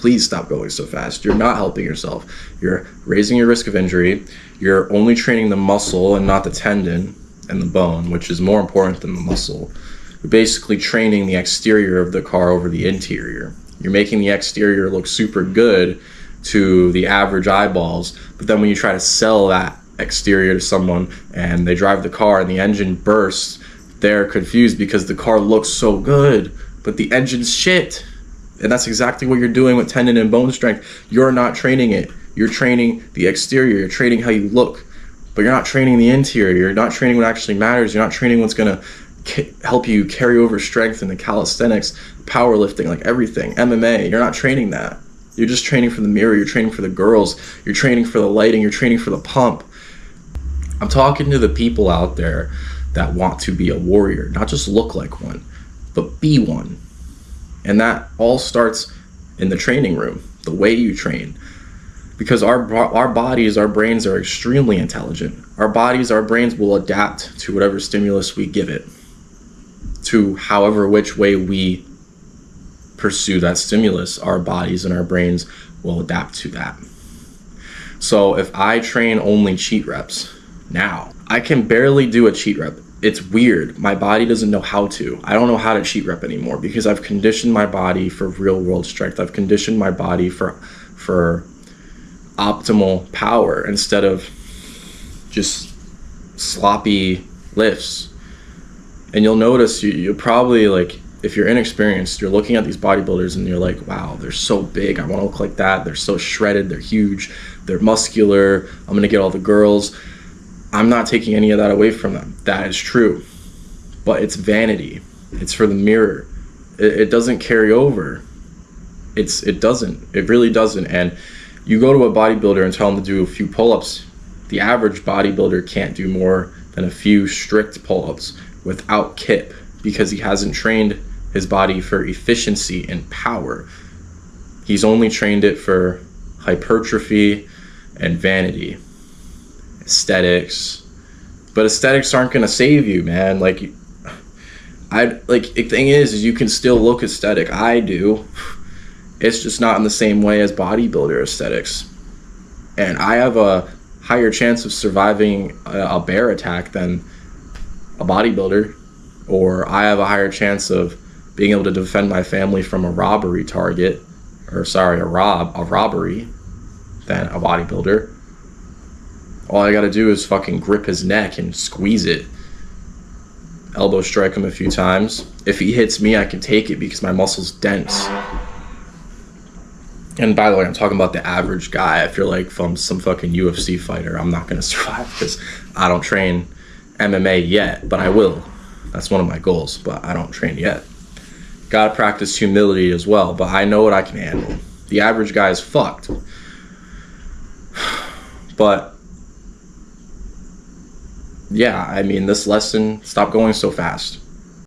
please stop going so fast. You're not helping yourself. You're raising your risk of injury. You're only training the muscle and not the tendon and the bone, which is more important than the muscle. You're basically training the exterior of the car over the interior. You're making the exterior look super good to the average eyeballs, but then when you try to sell that exterior to someone and they drive the car and the engine bursts, they're confused because the car looks so good, but the engine's shit. And that's exactly what you're doing with tendon and bone strength. You're not training it. You're training the exterior. You're training how you look, but you're not training the interior. You're not training what actually matters. You're not training what's going to help you carry over strength in the calisthenics, powerlifting, like everything, MMA. You're not training that. You're just training for the mirror. You're training for the girls. You're training for the lighting. You're training for the pump. I'm talking to the people out there that want to be a warrior, not just look like one, but be one. And that all starts in the training room, the way you train. Because our bodies, our brains are extremely intelligent. Our bodies, our brains will adapt to whatever stimulus we give it, to however which way we pursue that stimulus. Our bodies and our brains will adapt to that. So if I train only cheat reps now, I can barely do a cheat rep. It's weird. My body doesn't know how to. I don't know how to cheat rep anymore because I've conditioned my body for real world strength. I've conditioned my body for optimal power instead of just sloppy lifts. And you'll notice you'll probably, like, if you're inexperienced, you're looking at these bodybuilders and you're like, wow, they're so big. I want to look like that. They're so shredded. They're huge. They're muscular. I'm going to get all the girls. I'm not taking any of that away from them. That is true. But it's vanity. It's for the mirror. It doesn't carry over. It doesn't. It really doesn't. And you go to a bodybuilder and tell them to do a few pull-ups. The average bodybuilder can't do more than a few strict pull-ups without kip because he hasn't trained his body for efficiency and power. He's only trained it for hypertrophy and vanity. Aesthetics. But aesthetics aren't gonna save you, man. The thing is you can still look aesthetic. I do. It's just not in the same way as bodybuilder aesthetics. And I have a higher chance of surviving a bear attack than a bodybuilder, or I have a higher chance of being able to defend my family from a robbery target, a robbery, than a bodybuilder. All I gotta do is fucking grip his neck and squeeze it. Elbow strike him a few times. If he hits me, I can take it because my muscle's dense. And by the way, I'm talking about the average guy. If you're like from some fucking UFC fighter, I'm not gonna survive because I don't train MMA yet, but I will. That's one of my goals, but I don't train yet. Gotta practice humility as well, but I know what I can handle. The average guy is fucked. But yeah, I mean, this lesson, stop going so fast.